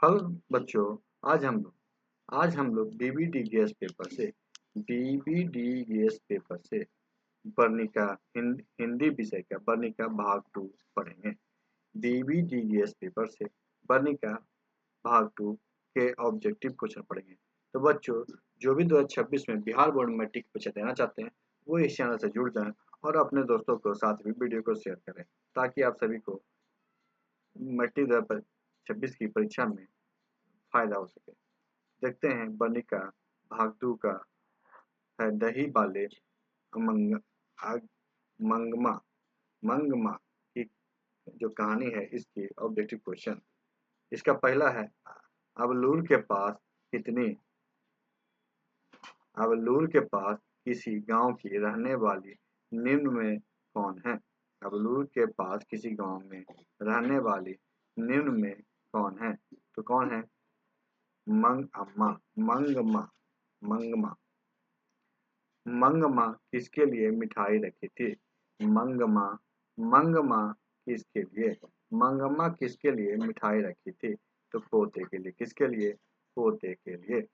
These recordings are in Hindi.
हेलो बच्चों, आज हम लोग बीबीडी गैस पेपर से वर्णिका हिंदी विषय का वर्णिका भाग 2 पढ़ेंगे। बीबीडी गैस पेपर से वर्णिका भाग 2 के ऑब्जेक्टिव क्वेश्चन पढ़ेंगे। तो बच्चों, जो भी 2026 में बिहार बोर्ड मैट्रिक परीक्षा देना चाहते हैं वो इस चैनल से जुड़ जाएं और अपने दोस्तों को साथ भी वीडियो को शेयर करें ताकि आप सभी को मैट्रिक 2026 की परीक्षा में फायदा हो सके। देखते हैं वर्णिका भाग 2 का है दही बाले मंग आग मंगमा मंगमा की जो कहानी है इसकी ऑब्जेक्टिव क्वेश्चन। इसका पहला है कितनी अबलूर के पास किसी गांव की रहने वाली निम्न में कौन है? अबलूर के पास किसी गांव में रहने वाली निम्न में कौन है? तो कौन है? मंगमा मंगमा मंगमा किसके लिए मिठाई रखी थी? मंगमा मंगमा किसके लिए मंगमा किसके लिए मिठाई रखी थी? तो पोते के लिए। किसके लिए? पोते के लिए।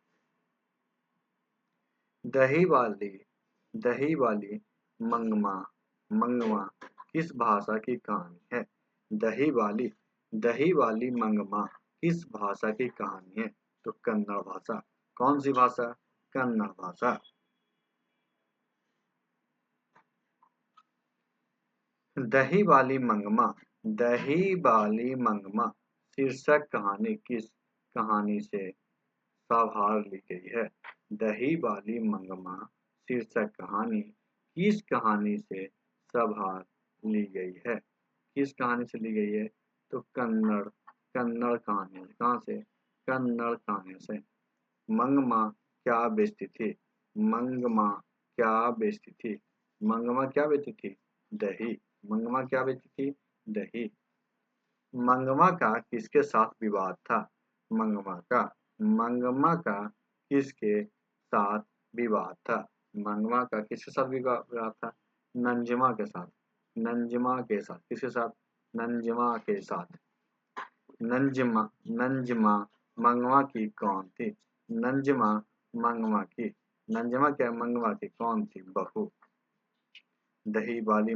दही वाली मंगमा मंगमा किस भाषा की कहानी है? दही वाली मंगमा किस भाषा की कहानी है? तो कन्नड़ भाषा। कौन सी भाषा? कन्नड़ भाषा। दही वाली मंगमा शीर्षक कहानी किस कहानी से साभार ली गई है? दही वाली मंगमा शीर्षक कहानी किस कहानी से साभार ली गई है? किस कहानी से ली गई है? तो कन्नड़ कहानी। कहाँ से? कन्नड़ कहानी से। मंगमा क्या बेचती थी? मंगमा क्या बेचती थी? मंगमा क्या बेचती थी? दही। मंगमा क्या बेचती थी? दही। मंगमा का किसके साथ विवाद था? मंगमा का किसके साथ विवाद था? मंगमा का किसके साथ विवाद था? नंजमा के साथ। नंजमा के साथ। किसके साथ? नंजमा के साथ। नंजमा मंगमा की कौन थी? नंजमा मंगमा की कौन थी? बहू। दही वाली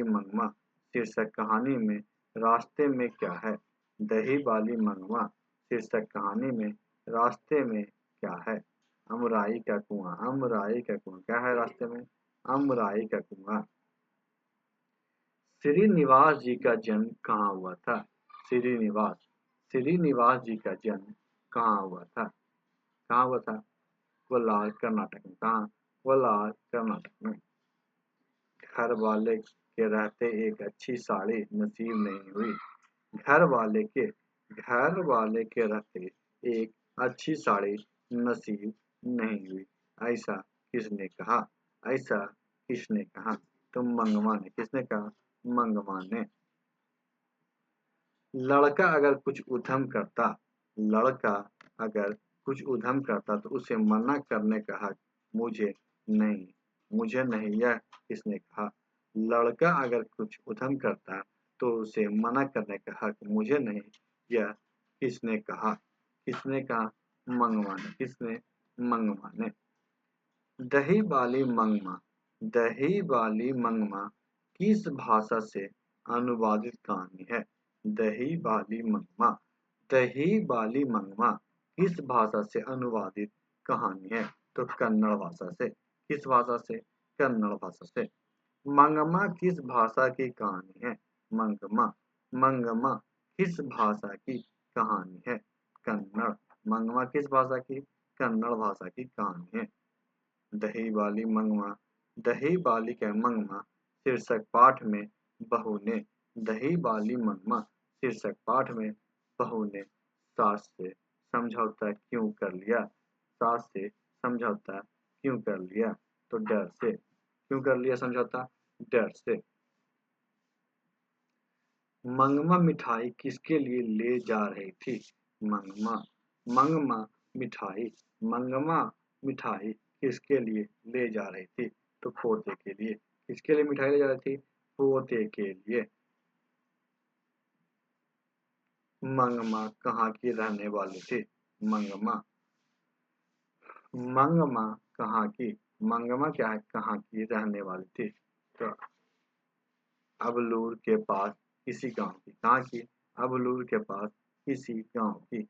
मंगमा शीर्षक कहानी में रास्ते में क्या है? दही वाली मंगमा शीर्षक कहानी में रास्ते में क्या है? अमराई का कुआं। क्या है रास्ते में? अमराई का कुआं। श्रीनिवास जी का जन्म कहाँ हुआ था? श्रीनिवास जी का जन्म कहाँ हुआ था? कहाँ हुआ था? कोलार, कर्नाटक में। कहाँ? कोलार, कर्नाटक में। घर वाले के रहते एक अच्छी साड़ी नसीब नहीं हुई। घर वाले के रहते एक अच्छी साड़ी नसीब नहीं हुई। ऐसा किसने कहा? तो मंगमा ने। किसने कहा? मंगमा ने। लड़का अगर कुछ उधम करता तो उसे मना करने का हक नहीं मुझे नहीं। यह किसने कहा? लड़का अगर कुछ उधम करता तो उसे मना करने का हक मुझे नहीं। यह किसने कहा? मंगमा ने। किसने? मंगमा ने। दही वाली मंगमा किस भाषा से अनुवादित कहानी है? दही वाली मंगमा किस भाषा से अनुवादित कहानी है? तो कन्नड़ भाषा से। किस भाषा से? कन्नड़ भाषा से। मंगमा किस भाषा की कहानी है? मंगमा किस भाषा की कहानी है? कन्नड़। मंगमा किस भाषा की? कन्नड़ भाषा की कहानी है। दही वाली का मंगमा शीर्षक पाठ में बहू ने। दही वाली मंगमा शीर्षक पाठ में बहू ने सास से समझौता क्यों कर लिया? तो डर से। क्यों कर लिया समझौता? डर से। मंगमा मिठाई किसके लिए ले जा रही थी? मंगमा मिठाई किसके लिए ले जा रही थी? तो पोते के लिए। किसके लिए मिठाई ले जा रही थी? पोते के लिए। मंगमा कहाँ की रहने वाली थी? मंगमा मंगमा कहाँ की मंगमा क्या है? कहाँ की रहने वाली थी? तो अबलूर के पास किसी गांव की। कहाँ की? अबलूर के पास किसी गांव की।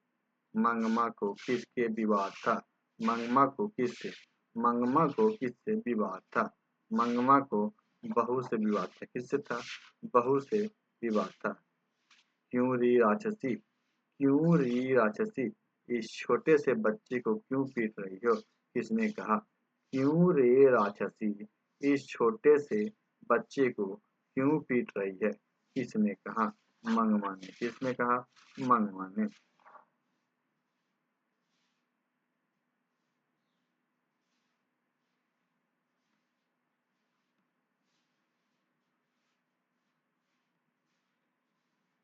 मंगमा को किसके विवाद था? मंगमा को किससे? मंगमा को किससे विवाद था? मंगमा को बहू से विवाद था। किससे था? बहू से विवाद था। क्यों री राक्षसी? क्यों री राक्षसी? इस छोटे से बच्चे को क्यों पीट रही हो? किसने कहा? क्यों रे राक्षसी? इस छोटे से बच्चे को क्यों पीट रही है? किसने कहा? मंगमा ने। किसने कहा? मंगमा ने।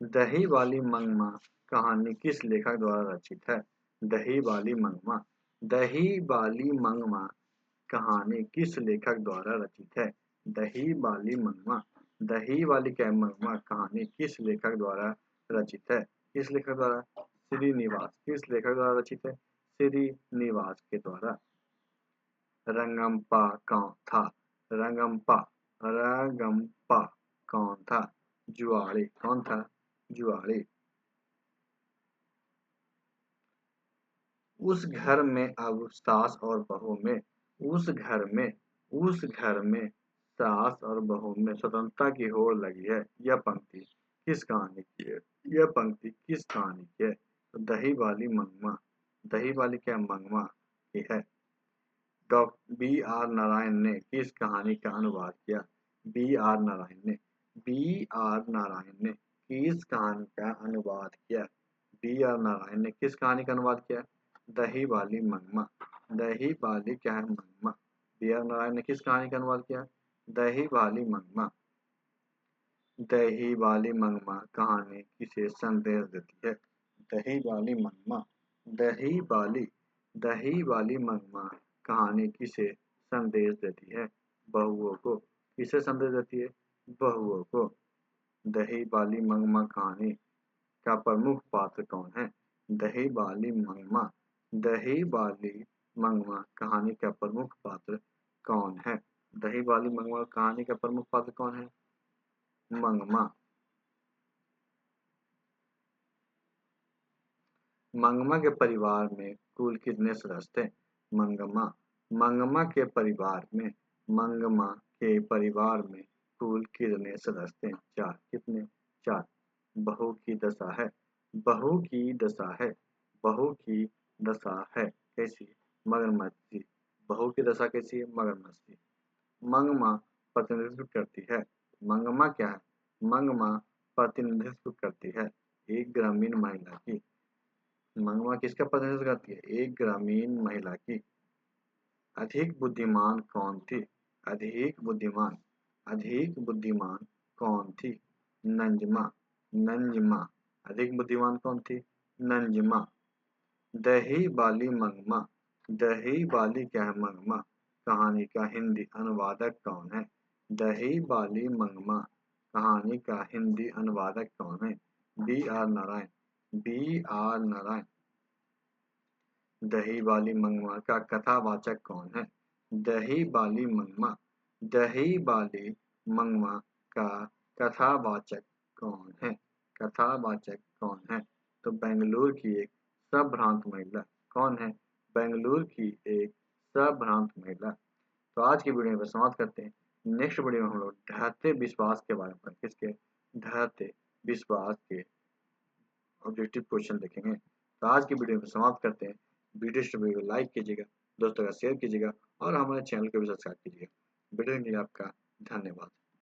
दही वाली मंगमा कहानी किस लेखक द्वारा रचित है? दही वाली मंगमा। दही वाली मंगमा कहानी किस लेखक द्वारा रचित है? दही वाली मंगमा। दही वाली क्या मंगमा कहानी किस लेखक द्वारा रचित है? किस लेखक द्वारा? श्रीनिवास। किस लेखक द्वारा रचित है? श्रीनिवास के द्वारा। रंगम्पा कौन था? रंगम्पा रंगम्पा कौन था? जुआड़ी। कौन था? जुआड़ी। उस घर में अब सास और बहू में उस घर में सास और बहू में स्वतंत्रता की होड़ लगी है। यह पंक्ति किस कहानी की है? यह पंक्ति किस कहानी की है? तो दही वाली मंगमा। दही वाली क्या मंगमा की है? डॉक्टर बी आर नारायण ने किस कहानी का अनुवाद किया? बी आर नारायण ने। बी आर नारायण ने किस कहानी का अनुवाद किया? बी आर नारायण ने किस कहानी का अनुवाद किया? दही वाली मंगमा। दही वाली क्या है? मंगमा। बी आर नारायण ने किस कहानी का अनुवाद किया? दही वाली मंगमा। दही वाली मंगमा कहानी किसे संदेश देती है? दही वाली मंगमा। दही वाली मंगमा कहानी किसे संदेश देती है? बहुओं को। किसे संदेश देती है? बहुओं को। दही वाली मंगमा कहानी का प्रमुख पात्र कौन है? दही वाली मंगमा। दही वाली मंगमा कहानी का प्रमुख पात्र कौन है? दही वाली मंगमा कहानी का प्रमुख पात्र कौन है? मंगमा। मंगमा के परिवार में कुल कितने सदस्य थे? मंगमा मंगमा के परिवार में मंगमा के परिवार में कुल कितने सदस्य थे? चार। कितने? चार। बहू की दशा है। बहू की दशा है। बहू की दशा है कैसी? मगरमच्छ की। बहू की दशा कैसी है? मगरमच्छ की। मंगमा प्रतिनिधित्व करती है। मंगमा क्या है? मंगमा प्रतिनिधित्व करती है एक ग्रामीण महिला की। मंगमा किसका प्रतिनिधित्व करती है? एक ग्रामीण महिला की। अधिक बुद्धिमान कौन थी? अधिक बुद्धिमान कौन थी? नंजमा। नंजमा। अधिक बुद्धिमान कौन थी? नंजमा। दही वाली मंगमा। दही वाली क्या है? मंगमा कहानी का हिंदी अनुवादक कौन है? दही वाली मंगमा कहानी का हिंदी अनुवादक कौन है? B R Narayan. B R Narayan. दही वाली मंगमा का कथावाचक कौन है? दही वाली मंगमा। दही वाली मंगमा का कथावाचक कौन है? कथावाचक कौन है? तो बेंगलुरु की एक संभ्रांत महिला। कौन है? बेंगलुरु की एक संभ्रांत महिला। तो आज की वीडियो में समाप्त करते हैं। नेक्स्ट वीडियो में हम लोग ढहते विश्वास के बारे में किसके? ढहते विश्वास के ऑब्जेक्टिव क्वेश्चन देखेंगे। तो आज की वीडियो में समाप्त करते हैं। वीडियो को लाइक कीजिएगा, दोस्तों का शेयर कीजिएगा और हमारे चैनल को भी सब्सक्राइब कीजिएगा। वीडियो के लिए आपका धन्यवाद।